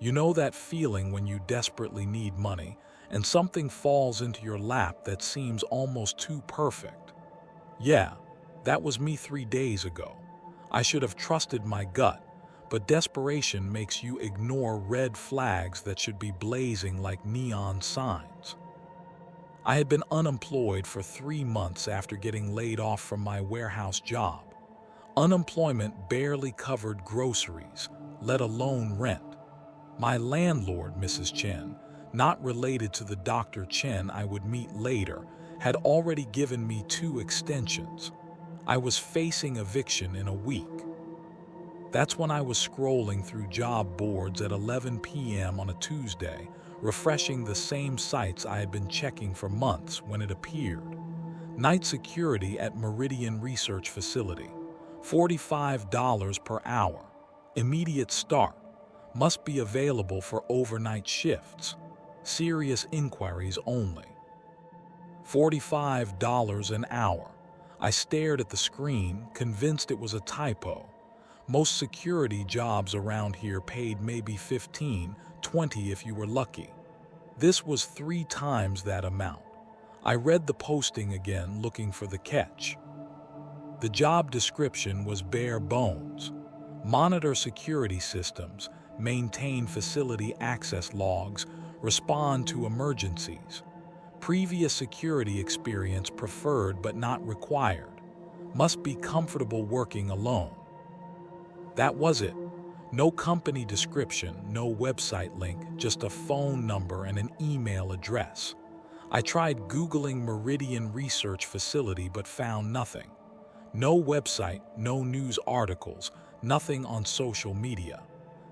You know that feeling when you desperately need money and something falls into your lap that seems almost too perfect? Yeah, that was me 3 days ago. I should have trusted my gut, but desperation makes you ignore red flags that should be blazing like neon signs. I had been unemployed for 3 months after getting laid off from my warehouse job. Unemployment barely covered groceries, let alone rent. My landlord, Mrs. Chen, not related to the Dr. Chen I would meet later, had already given me 2 extensions. I was facing eviction in a week. That's when I was scrolling through job boards at 11 p.m. on a Tuesday, refreshing the same sites I had been checking for months when it appeared. Night security at Meridian Research Facility. $45 per hour. Immediate start. Must be available for overnight shifts. Serious inquiries only. $45 an hour. I stared at the screen, convinced it was a typo. Most security jobs around here paid maybe 15, 20 if you were lucky. This was 3 times that amount. I read the posting again, looking for the catch. The job description was bare bones. Monitor security systems, maintain facility access logs, respond to emergencies. Previous security experience preferred but not required. Must be comfortable working alone. That was it. No company description, no website link, just a phone number and an email address. I tried Googling Meridian Research Facility but found nothing. No website, no news articles, nothing on social media.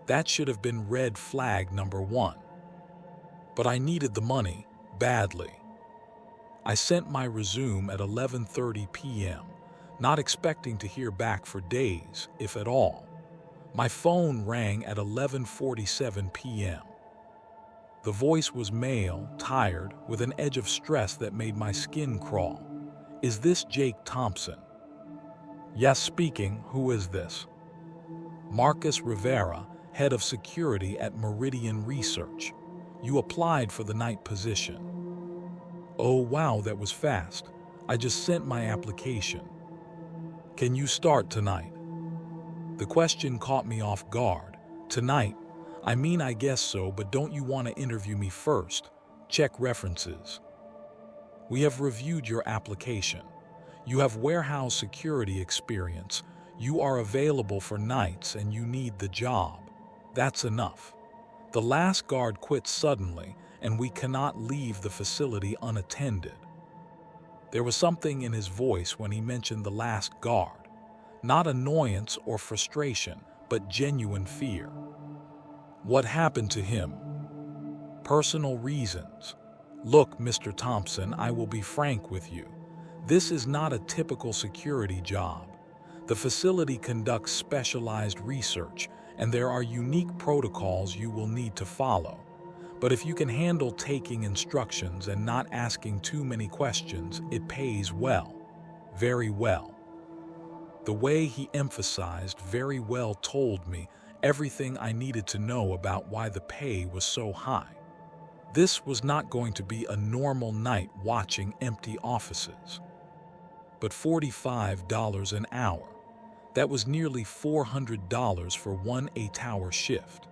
That should have been red flag number 1. But I needed the money, badly. I sent my resume at 11:30 p.m., not expecting to hear back for days, if at all. My phone rang at 11:47 p.m. The voice was male, tired, with an edge of stress that made my skin crawl. Is this Jake Thompson? Yes, speaking. Who is this? Marcus Rivera, head of security at Meridian Research. You applied for the night position. Oh wow, that was fast. I just sent my application. Can you start tonight? The question caught me off guard. Tonight? I mean, I guess so, but don't you want to interview me first? Check references. We have reviewed your application. You have warehouse security experience. You are available for nights and you need the job. That's enough. The last guard quit suddenly, and we cannot leave the facility unattended. There was something in his voice when he mentioned the last guard. Not annoyance or frustration, but genuine fear. What happened to him? Personal reasons. Look, Mr. Thompson, I will be frank with you. This is not a typical security job. The facility conducts specialized research, and there are unique protocols you will need to follow. But if you can handle taking instructions and not asking too many questions, it pays well. Very well. The way he emphasized very well told me everything I needed to know about why the pay was so high. This was not going to be a normal night watching empty offices. But $45 an hour. That was nearly $400 for one 8-hour shift.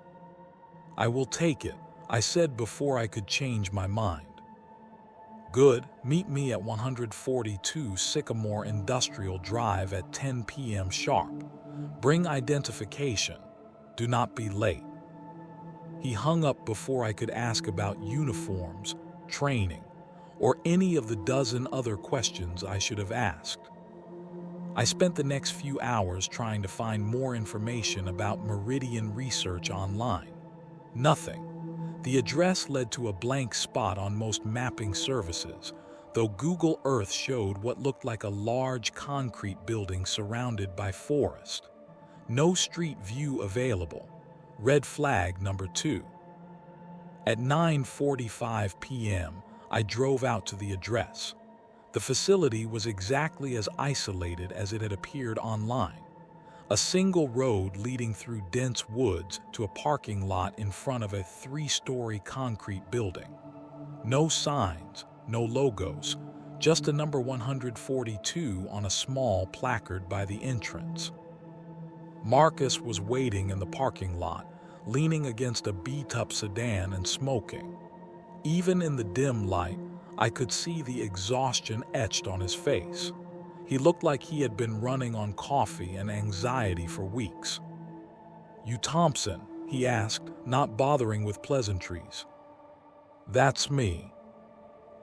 I will take it, I said before I could change my mind. Good, meet me at 142 Sycamore Industrial Drive at 10 p.m. sharp. Bring identification. Do not be late. He hung up before I could ask about uniforms, training, or any of the dozen other questions I should have asked. I spent the next few hours trying to find more information about Meridian Research online. Nothing. The address led to a blank spot on most mapping services, though Google Earth showed what looked like a large concrete building surrounded by forest. No street view available. Red flag number 2. At 9:45 p.m., I drove out to the address. The facility was exactly as isolated as it had appeared online. A single road leading through dense woods to a parking lot in front of a 3-story concrete building. No signs, no logos, just a number 142 on a small placard by the entrance. Marcus was waiting in the parking lot, leaning against a beat-up sedan and smoking. Even in the dim light, I could see the exhaustion etched on his face. He looked like he had been running on coffee and anxiety for weeks. "You Thompson?" he asked, not bothering with pleasantries. "That's me."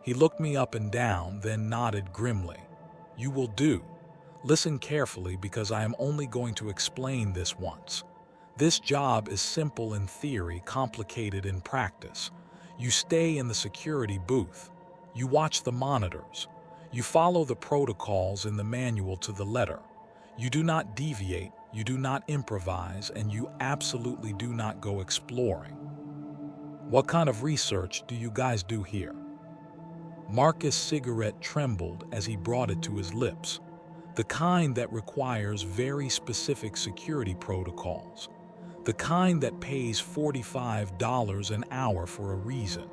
He looked me up and down, then nodded grimly. "You will do. Listen carefully because I am only going to explain this once. This job is simple in theory, complicated in practice. You stay in the security booth. You watch the monitors. You follow the protocols in the manual to the letter. You do not deviate, you do not improvise, and you absolutely do not go exploring." "What kind of research do you guys do here?" Marcus' cigarette trembled as he brought it to his lips. "The kind that requires very specific security protocols. The kind that pays $45 an hour for a reason."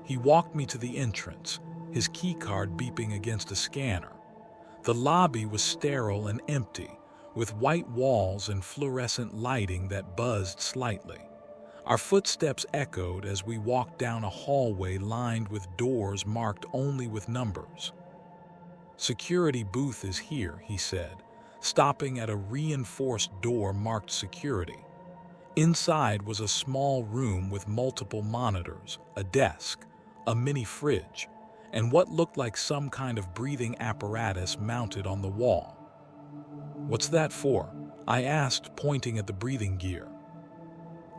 He walked me to the entrance, his keycard beeping against a scanner. The lobby was sterile and empty, with white walls and fluorescent lighting that buzzed slightly. Our footsteps echoed as we walked down a hallway lined with doors marked only with numbers. "Security booth is here," he said, stopping at a reinforced door marked security. Inside was a small room with multiple monitors, a desk, a mini fridge, and what looked like some kind of breathing apparatus mounted on the wall. "What's that for?" I asked, pointing at the breathing gear.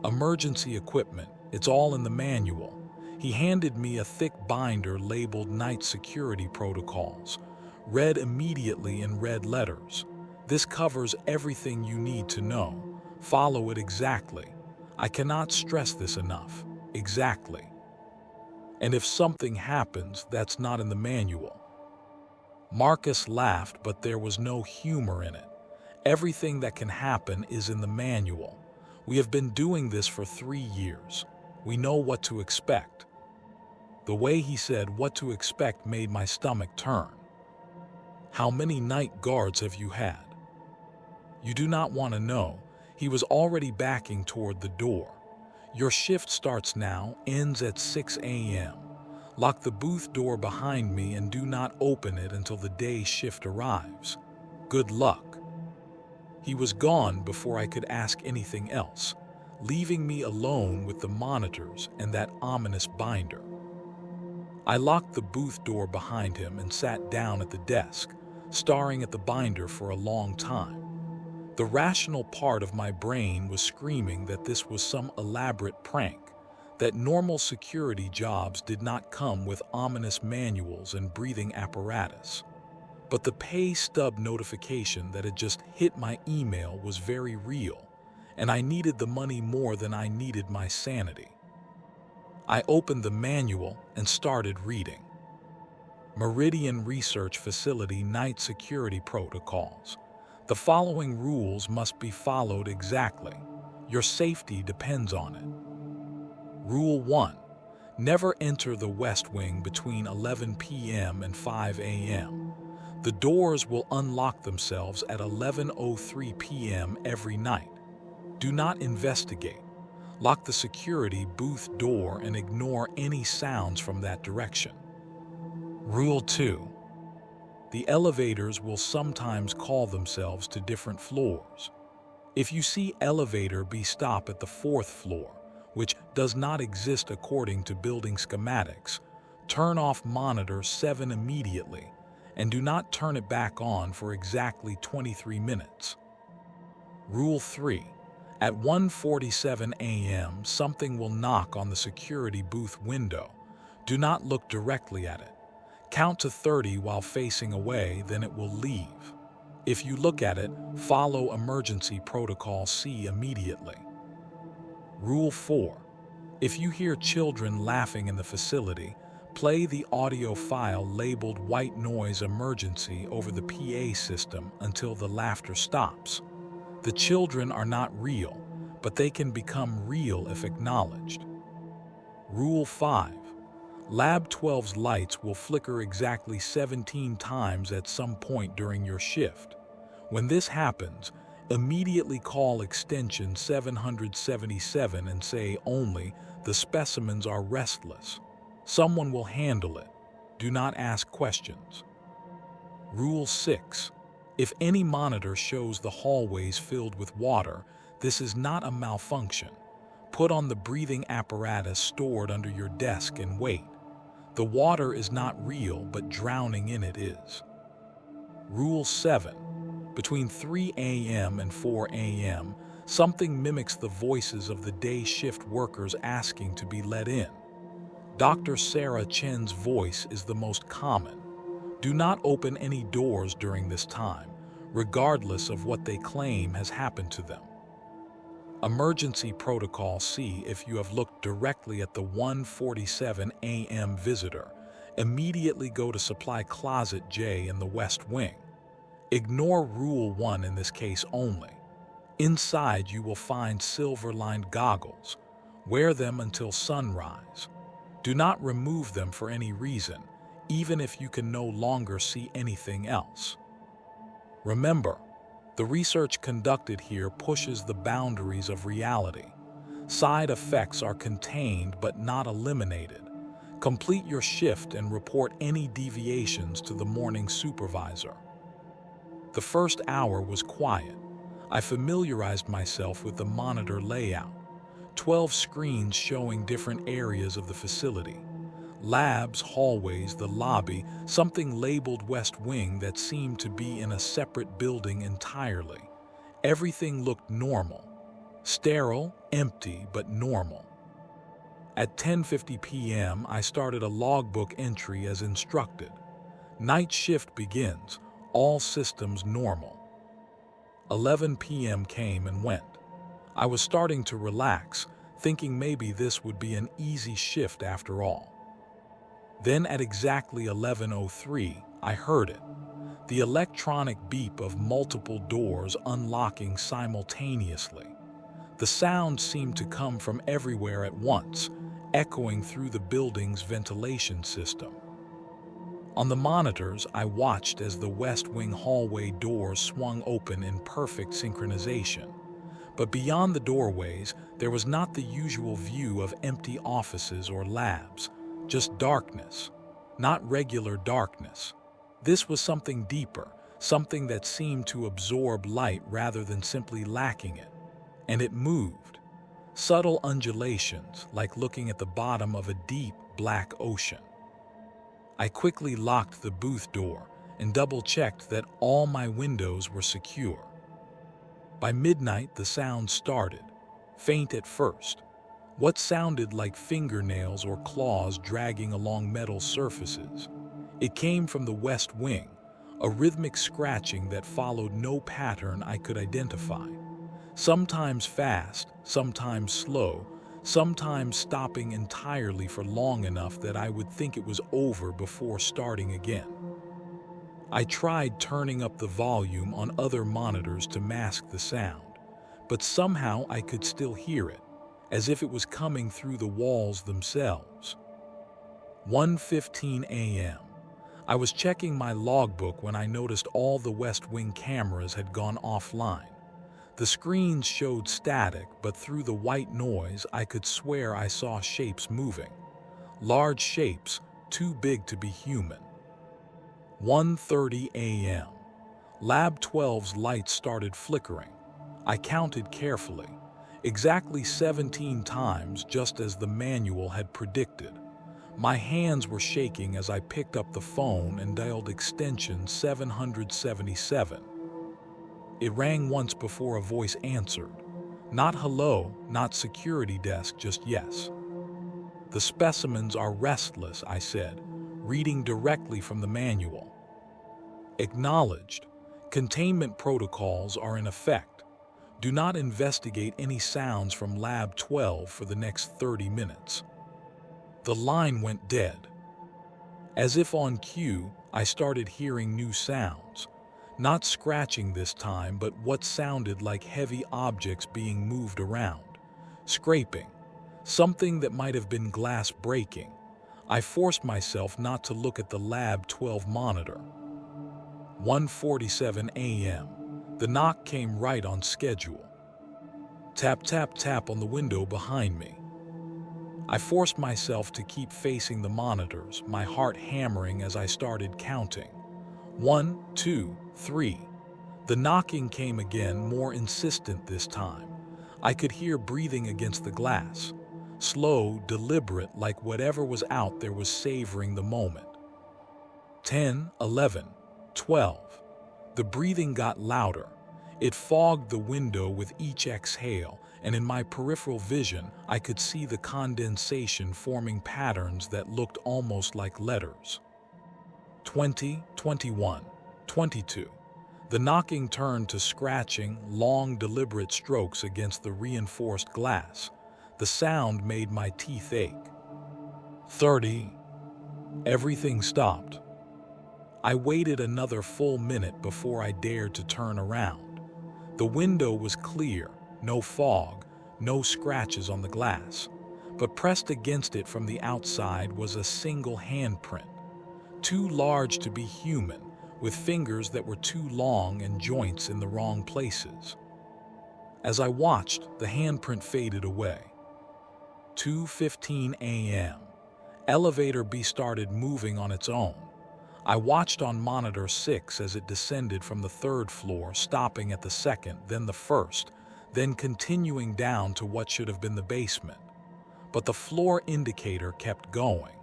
"Emergency equipment. It's all in the manual." He handed me a thick binder labeled Night Security Protocols, read immediately in red letters. "This covers everything you need to know. Follow it exactly. I cannot stress this enough. Exactly. And if something happens that's not in the manual." Marcus laughed, but there was no humor in it. "Everything that can happen is in the manual. We have been doing this for 3 years. We know what to expect." The way he said what to expect made my stomach turn. "How many night guards have you had?" "You do not want to know." He was already backing toward the door. "Your shift starts now, ends at 6 a.m. Lock the booth door behind me and do not open it until the day shift arrives. Good luck." He was gone before I could ask anything else, leaving me alone with the monitors and that ominous binder. I locked the booth door behind him and sat down at the desk, staring at the binder for a long time. The rational part of my brain was screaming that this was some elaborate prank, that normal security jobs did not come with ominous manuals and breathing apparatus. But the pay stub notification that had just hit my email was very real, and I needed the money more than I needed my sanity. I opened the manual and started reading. Meridian Research Facility Night Security Protocols. The following rules must be followed exactly. Your safety depends on it. Rule 1. Never enter the West Wing between 11 p.m. and 5 a.m. The doors will unlock themselves at 11:03 p.m. every night. Do not investigate. Lock the security booth door and ignore any sounds from that direction. Rule 2. The elevators will sometimes call themselves to different floors. If you see elevator B, stop at the 4th floor, which does not exist according to building schematics. Turn off monitor 7 immediately, and do not turn it back on for exactly 23 minutes. Rule 3. At 1:47 a.m., something will knock on the security booth window. Do not look directly at it. Count to 30 while facing away, then it will leave. If you look at it, follow Emergency Protocol C immediately. Rule 4. If you hear children laughing in the facility, play the audio file labeled White Noise Emergency over the PA system until the laughter stops. The children are not real, but they can become real if acknowledged. Rule 5. Lab 12's lights will flicker exactly 17 times at some point during your shift. When this happens, immediately call extension 777 and say only, "The specimens are restless." Someone will handle it. Do not ask questions. Rule 6. If any monitor shows the hallways filled with water, this is not a malfunction. Put on the breathing apparatus stored under your desk and wait. The water is not real, but drowning in it is. Rule 7. Between 3 a.m. and 4 a.m., something mimics the voices of the day shift workers asking to be let in. Dr. Sarah Chen's voice is the most common. Do not open any doors during this time, regardless of what they claim has happened to them. Emergency Protocol C. If you have looked directly at the 1:47 a.m. visitor, immediately go to Supply Closet J in the West Wing. Ignore Rule 1 in this case only. Inside you will find silver-lined goggles. Wear them until sunrise. Do not remove them for any reason, even if you can no longer see anything else. Remember, the research conducted here pushes the boundaries of reality. Side effects are contained but not eliminated. Complete your shift and report any deviations to the morning supervisor. The first hour was quiet. I familiarized myself with the monitor layout. 12 screens showing different areas of the facility. Labs, hallways, the lobby, something labeled West Wing that seemed to be in a separate building entirely. Everything looked normal. Sterile, empty, but normal. At 10:50 p.m., I started a logbook entry as instructed. Night shift begins, all systems normal. 11 p.m. came and went. I was starting to relax, thinking maybe this would be an easy shift after all. Then at exactly 11:03, I heard it. The electronic beep of multiple doors unlocking simultaneously. The sound seemed to come from everywhere at once, echoing through the building's ventilation system. On the monitors, I watched as the West Wing hallway doors swung open in perfect synchronization. But beyond the doorways, there was not the usual view of empty offices or labs, just darkness. Not regular darkness. This was something deeper, something that seemed to absorb light rather than simply lacking it. And it moved. Subtle undulations, like looking at the bottom of a deep, black ocean. I quickly locked the booth door and double-checked that all my windows were secure. By midnight, the sound started, faint at first. What sounded like fingernails or claws dragging along metal surfaces. It came from the West Wing, a rhythmic scratching that followed no pattern I could identify. Sometimes fast, sometimes slow, sometimes stopping entirely for long enough that I would think it was over before starting again. I tried turning up the volume on other monitors to mask the sound, but somehow I could still hear it, as if it was coming through the walls themselves. 1:15 a.m. I was checking my logbook when I noticed all the West Wing cameras had gone offline. The screens showed static, but through the white noise I could swear I saw shapes moving. Large shapes, too big to be human. 1:30 a.m. Lab 12's lights started flickering. I counted carefully. Exactly 17 times, just as the manual had predicted. My hands were shaking as I picked up the phone and dialed extension 777. It rang once before a voice answered. Not hello, not security desk, just yes. The specimens are restless, I said, reading directly from the manual. Acknowledged. Containment protocols are in effect. Do not investigate any sounds from Lab 12 for the next 30 minutes. The line went dead. As if on cue, I started hearing new sounds. Not scratching this time, but what sounded like heavy objects being moved around. Scraping. Something that might have been glass breaking. I forced myself not to look at the Lab 12 monitor. 1:47 a.m. The knock came right on schedule. Tap, tap, tap on the window behind me. I forced myself to keep facing the monitors, my heart hammering as I started counting. 1, 2, 3. The knocking came again, more insistent this time. I could hear breathing against the glass. Slow, deliberate, like whatever was out there was savoring the moment. 10, 11, 12. The breathing got louder. It fogged the window with each exhale, and in my peripheral vision, I could see the condensation forming patterns that looked almost like letters. 20, 21, 22. The knocking turned to scratching, long, deliberate strokes against the reinforced glass. The sound made my teeth ache. 30. Everything stopped. I waited another full minute before I dared to turn around. The window was clear, no fog, no scratches on the glass, but pressed against it from the outside was a single handprint, too large to be human, with fingers that were too long and joints in the wrong places. As I watched, the handprint faded away. 2:15 a.m. Elevator B started moving on its own. I watched on monitor 6 as it descended from the third floor, stopping at the second, then the first, then continuing down to what should have been the basement. But the floor indicator kept going.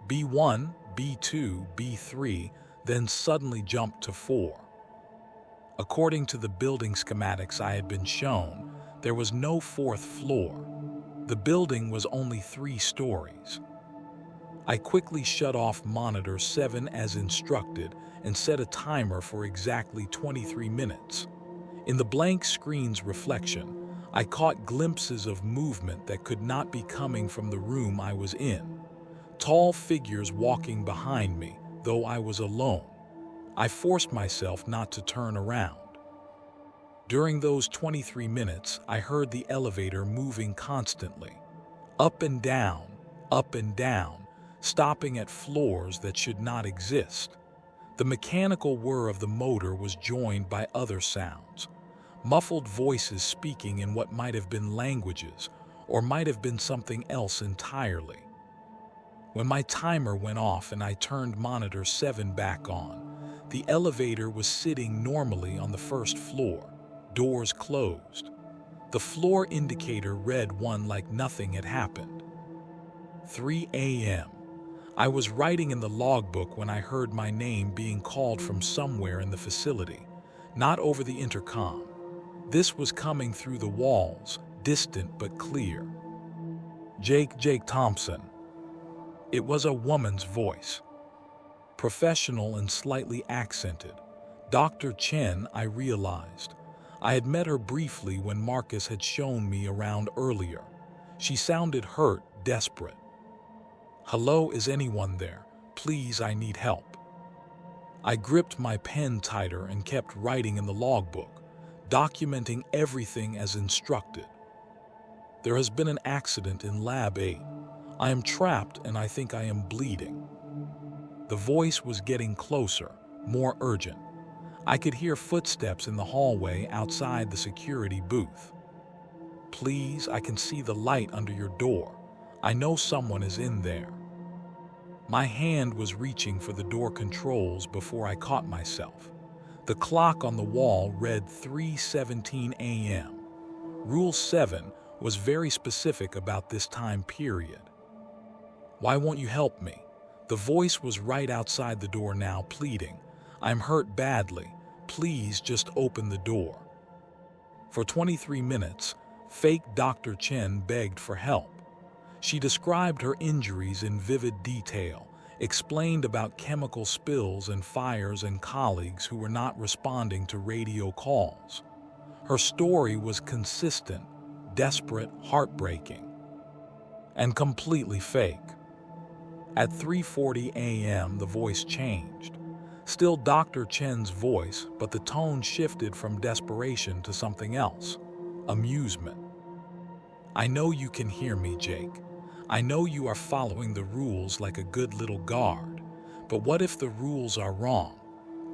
B1, B2, B3, then suddenly jumped to 4. According to the building schematics I had been shown, there was no fourth floor. The building was only 3 stories. I quickly shut off monitor 7 as instructed and set a timer for exactly 23 minutes. In the blank screen's reflection, I caught glimpses of movement that could not be coming from the room I was in. Tall figures walking behind me, though I was alone. I forced myself not to turn around. During those 23 minutes, I heard the elevator moving constantly. Up and down, stopping at floors that should not exist. The mechanical whir of the motor was joined by other sounds, muffled voices speaking in what might have been languages, or might have been something else entirely. When my timer went off and I turned monitor 7 back on, the elevator was sitting normally on the first floor, doors closed. The floor indicator read 1 like nothing had happened. 3 a.m. I was writing in the logbook when I heard my name being called from somewhere in the facility, not over the intercom. This was coming through the walls, distant but clear. Jake Thompson. It was a woman's voice. Professional and slightly accented. Dr. Chen, I realized. I had met her briefly when Marcus had shown me around earlier. She sounded hurt, desperate. "Hello, is anyone there? Please, I need help." I gripped my pen tighter and kept writing in the logbook, documenting everything as instructed. "There has been an accident in Lab 8. I am trapped and I think I am bleeding." The voice was getting closer, more urgent. I could hear footsteps in the hallway outside the security booth. "Please, I can see the light under your door. I know someone is in there." My hand was reaching for the door controls before I caught myself. The clock on the wall read 3:17 a.m. Rule 7 was very specific about this time period. "Why won't you help me?" The voice was right outside the door now, pleading. "I'm hurt badly. Please just open the door." For 23 minutes, fake Dr. Chen begged for help. She described her injuries in vivid detail, explained about chemical spills and fires and colleagues who were not responding to radio calls. Her story was consistent, desperate, heartbreaking, and completely fake. At 3:40 a.m., the voice changed. Still Dr. Chen's voice, but the tone shifted from desperation to something else. Amusement. I know you can hear me, Jake. I know you are following the rules like a good little guard. But what if the rules are wrong?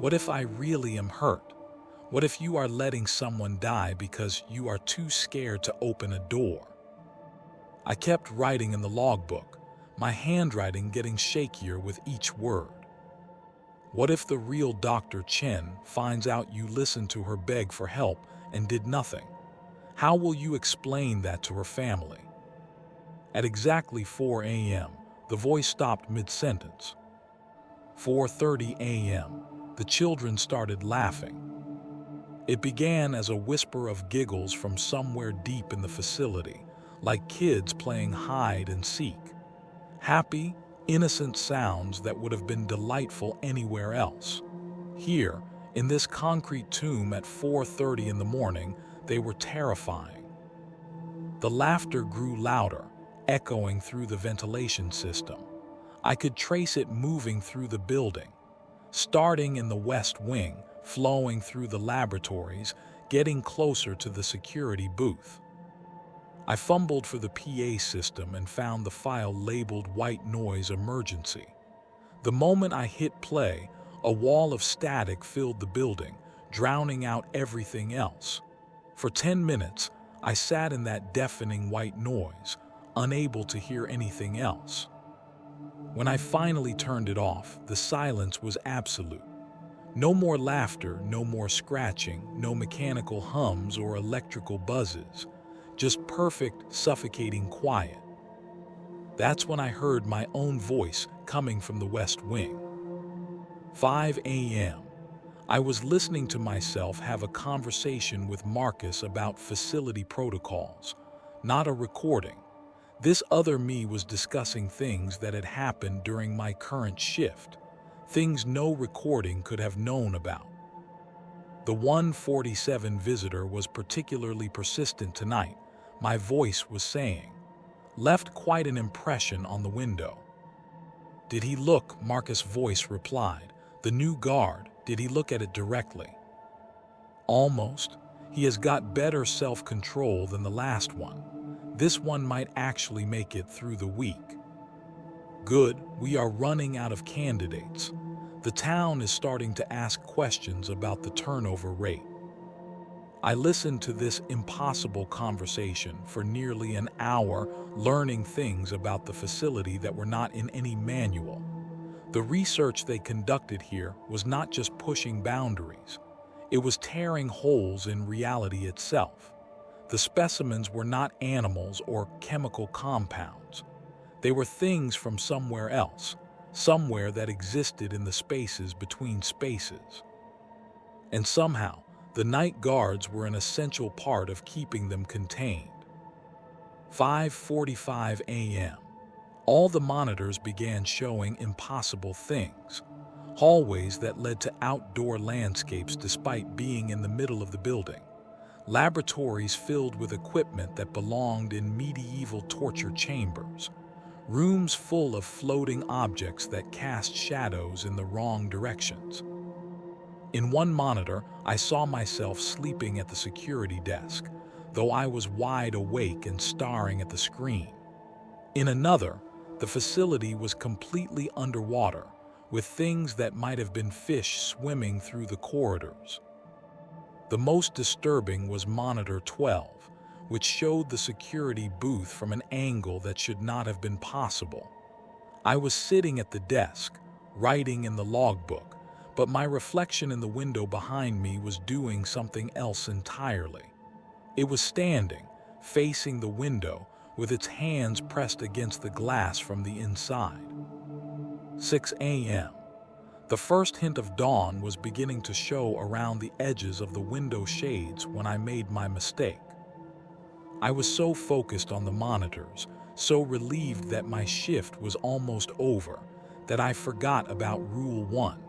What if I really am hurt? What if you are letting someone die because you are too scared to open a door? I kept writing in the logbook, my handwriting getting shakier with each word. What if the real Dr. Chen finds out you listened to her beg for help and did nothing? How will you explain that to her family? At exactly 4 a.m., the voice stopped mid-sentence. 4:30 a.m., the children started laughing. It began as a whisper of giggles from somewhere deep in the facility, like kids playing hide and seek. Happy, innocent sounds that would have been delightful anywhere else. Here, in this concrete tomb at 4:30 in the morning, they were terrifying. The laughter grew louder, echoing through the ventilation system. I could trace it moving through the building, starting in the west wing, flowing through the laboratories, getting closer to the security booth. I fumbled for the PA system and found the file labeled white noise emergency. The moment I hit play, a wall of static filled the building, drowning out everything else. For 10 minutes, I sat in that deafening white noise, unable to hear anything else. When I finally turned it off, the silence was absolute. No more laughter, no more scratching, no mechanical hums or electrical buzzes. Just perfect, suffocating quiet. That's when I heard my own voice coming from the West Wing. 5 a.m. I was listening to myself have a conversation with Marcus about facility protocols, not a recording. This other me was discussing things that had happened during my current shift, things no recording could have known about. The 147 visitor was particularly persistent tonight, my voice was saying. Left quite an impression on the window. Did he look? Marcus' voice replied. The new guard, did he look at it directly? Almost. He has got better self-control than the last one. This one might actually make it through the week. Good, we are running out of candidates. The town is starting to ask questions about the turnover rate. I listened to this impossible conversation for nearly an hour, learning things about the facility that were not in any manual. The research they conducted here was not just pushing boundaries. It was tearing holes in reality itself. The specimens were not animals or chemical compounds. They were things from somewhere else, somewhere that existed in the spaces between spaces. And somehow, the night guards were an essential part of keeping them contained. 5:45 a.m. All the monitors began showing impossible things. Hallways that led to outdoor landscapes despite being in the middle of the building. Laboratories filled with equipment that belonged in medieval torture chambers. Rooms full of floating objects that cast shadows in the wrong directions. In one monitor, I saw myself sleeping at the security desk, though I was wide awake and staring at the screen. In another, the facility was completely underwater, with things that might have been fish swimming through the corridors. The most disturbing was Monitor 12, which showed the security booth from an angle that should not have been possible. I was sitting at the desk, writing in the logbook, but my reflection in the window behind me was doing something else entirely. It was standing, facing the window, with its hands pressed against the glass from the inside. 6 a.m. The first hint of dawn was beginning to show around the edges of the window shades when I made my mistake. I was so focused on the monitors, so relieved that my shift was almost over, that I forgot about Rule 1.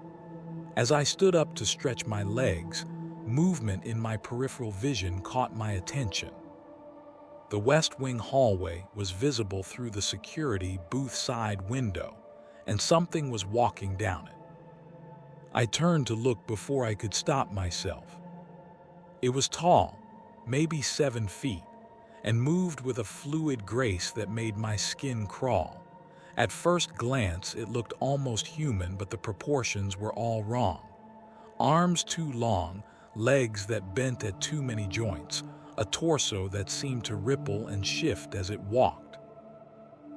As I stood up to stretch my legs, movement in my peripheral vision caught my attention. The West Wing hallway was visible through the security booth side window, and something was walking down it. I turned to look before I could stop myself. It was tall, maybe 7 feet, and moved with a fluid grace that made my skin crawl. At first glance, it looked almost human, but the proportions were all wrong. Arms too long, legs that bent at too many joints, a torso that seemed to ripple and shift as it walked.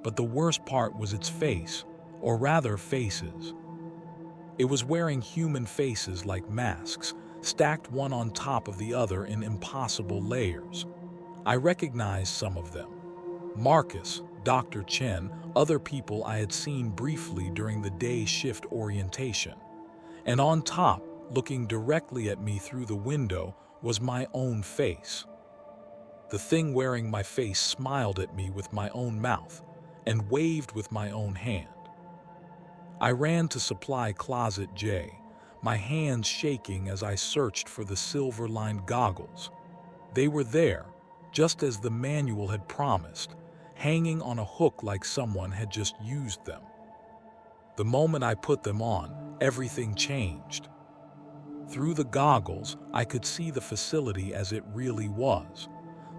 But the worst part was its face, or rather faces. It was wearing human faces like masks, stacked one on top of the other in impossible layers. I recognized some of them. Marcus, Dr. Chen, other people I had seen briefly during the day shift orientation. And on top, looking directly at me through the window, was my own face. The thing wearing my face smiled at me with my own mouth and waved with my own hand. I ran to supply closet J, my hands shaking as I searched for the silver-lined goggles. They were there, just as the manual had promised, hanging on a hook like someone had just used them. The moment I put them on, everything changed. Through the goggles, I could see the facility as it really was.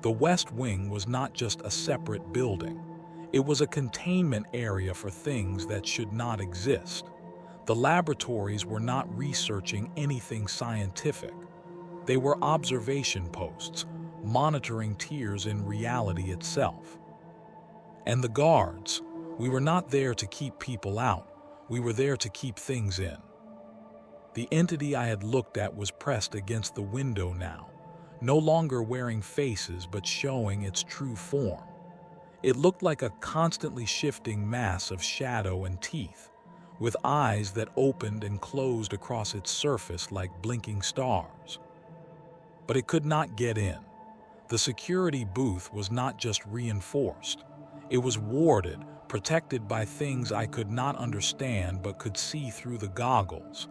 The West Wing was not just a separate building. It was a containment area for things that should not exist. The laboratories were not researching anything scientific. They were observation posts, monitoring tears in reality itself. And the guards, we were not there to keep people out, we were there to keep things in. The entity I had looked at was pressed against the window now, no longer wearing faces but showing its true form. It looked like a constantly shifting mass of shadow and teeth, with eyes that opened and closed across its surface like blinking stars. But it could not get in. The security booth was not just reinforced. It was warded, protected by things I could not understand but could see through the goggles.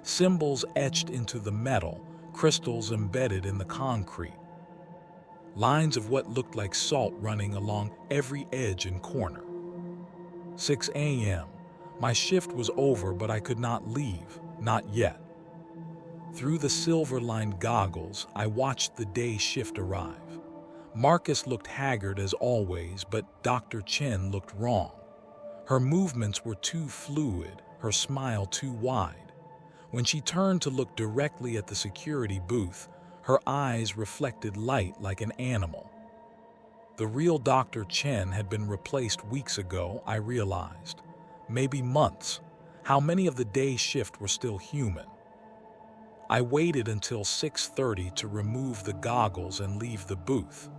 Symbols etched into the metal, crystals embedded in the concrete. Lines of what looked like salt running along every edge and corner. 6 a.m. My shift was over, but I could not leave, not yet. Through the silver-lined goggles, I watched the day shift arrive. Marcus looked haggard as always, but Dr. Chen looked wrong. Her movements were too fluid, her smile too wide. When she turned to look directly at the security booth, her eyes reflected light like an animal. The real Dr. Chen had been replaced weeks ago, I realized. Maybe months. How many of the day shift were still human? I waited until 6:30 to remove the goggles and leave the booth.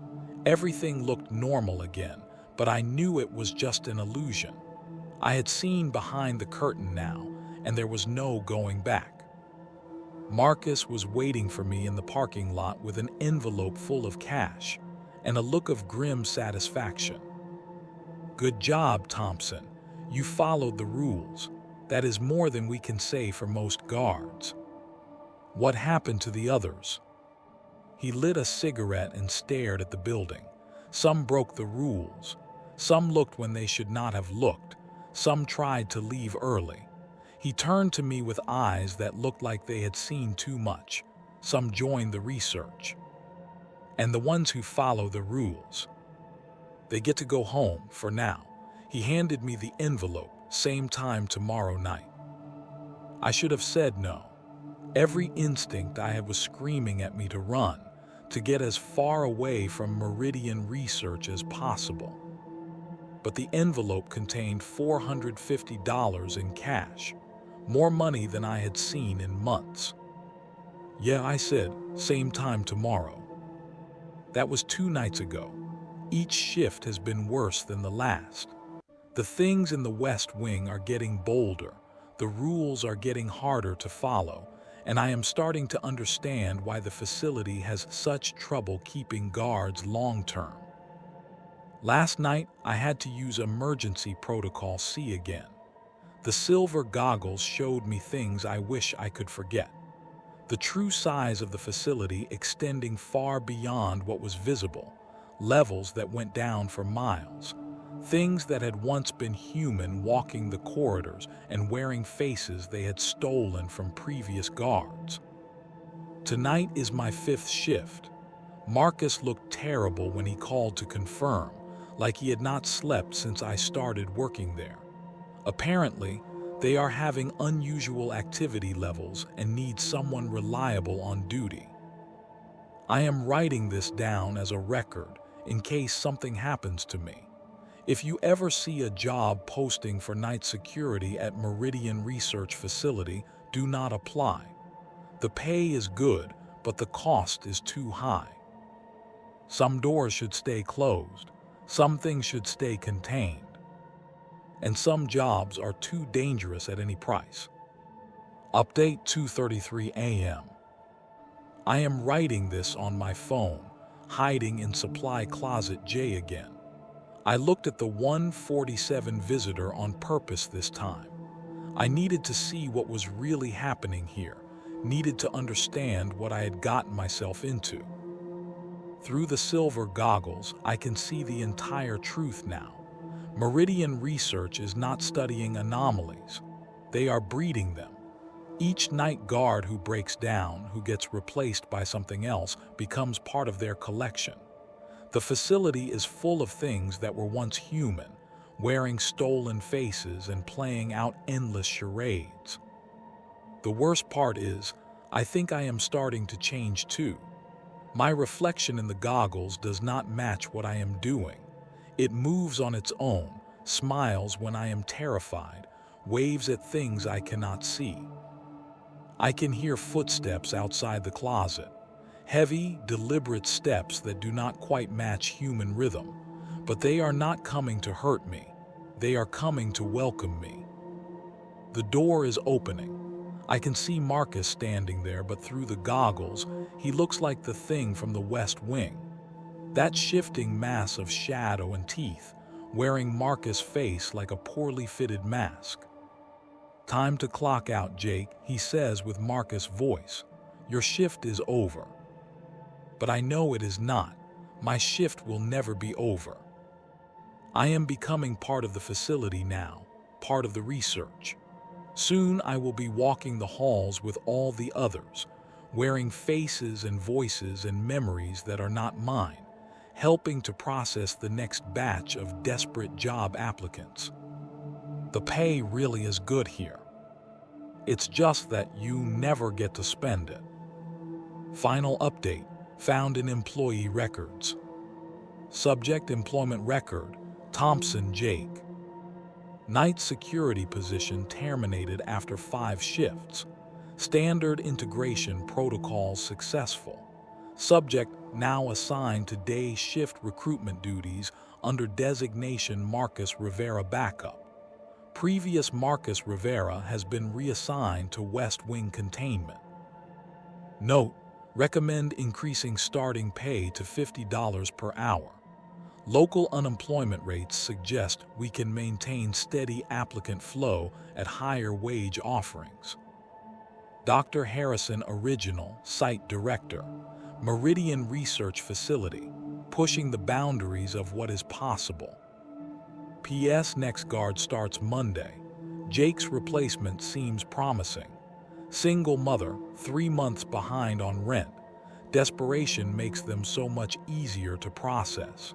Everything looked normal again, but I knew it was just an illusion. I had seen behind the curtain now, and there was no going back. Marcus was waiting for me in the parking lot with an envelope full of cash and a look of grim satisfaction. "Good job, Thompson. You followed the rules. That is more than we can say for most guards." "What happened to the others?" He lit a cigarette and stared at the building. Some broke the rules. Some looked when they should not have looked. Some tried to leave early. He turned to me with eyes that looked like they had seen too much. Some joined the research. "And the ones who follow the rules, they get to go home for now." He handed me the envelope, "Same time tomorrow night." I should have said no. Every instinct I had was screaming at me to run, to get as far away from Meridian research as possible. But the envelope contained $450 in cash, more money than I had seen in months. "Yeah," I said, "same time tomorrow." That was 2 nights ago. Each shift has been worse than the last. The things in the West Wing are getting bolder, the rules are getting harder to follow, and I am starting to understand why the facility has such trouble keeping guards long-term. Last night, I had to use Emergency Protocol C again. The silver goggles showed me things I wish I could forget. The true size of the facility extending far beyond what was visible, levels that went down for miles. Things that had once been human walking the corridors and wearing faces they had stolen from previous guards. Tonight is my fifth shift. Marcus looked terrible when he called to confirm, like he had not slept since I started working there. Apparently, they are having unusual activity levels and need someone reliable on duty. I am writing this down as a record in case something happens to me. If you ever see a job posting for night security at Meridian Research Facility, do not apply. The pay is good, but the cost is too high. Some doors should stay closed, some things should stay contained, and some jobs are too dangerous at any price. Update 2:33 a.m. I am writing this on my phone, hiding in supply closet J again. I looked at the 147 visitor on purpose this time. I needed to see what was really happening here, needed to understand what I had gotten myself into. Through the silver goggles, I can see the entire truth now. Meridian Research is not studying anomalies. They are breeding them. Each night guard who breaks down, who gets replaced by something else, becomes part of their collection. The facility is full of things that were once human, wearing stolen faces and playing out endless charades. The worst part is, I think I am starting to change too. My reflection in the goggles does not match what I am doing. It moves on its own, smiles when I am terrified, waves at things I cannot see. I can hear footsteps outside the closet. Heavy, deliberate steps that do not quite match human rhythm, but they are not coming to hurt me. They are coming to welcome me. The door is opening. I can see Marcus standing there, but through the goggles, he looks like the thing from the West Wing. That shifting mass of shadow and teeth, wearing Marcus' face like a poorly fitted mask. "Time to clock out, Jake," he says with Marcus' voice. "Your shift is over." But I know it is not. My shift will never be over. I am becoming part of the facility now, part of the research. Soon I will be walking the halls with all the others, wearing faces and voices and memories that are not mine, helping to process the next batch of desperate job applicants. The pay really is good here. It's just that you never get to spend it. Final update, found in employee records. Subject employment record, Thompson Jake. Night security position terminated after 5 shifts. Standard integration protocols successful. Subject now assigned to day shift recruitment duties under designation Marcus Rivera backup. Previous Marcus Rivera has been reassigned to West Wing containment. Note, recommend increasing starting pay to $50 per hour. Local unemployment rates suggest we can maintain steady applicant flow at higher wage offerings. Dr. Harrison Original, Site Director, Meridian Research Facility, pushing the boundaries of what is possible. P.S. Next guard starts Monday. Jake's replacement seems promising. Single mother, 3 months behind on rent. Desperation makes them so much easier to process.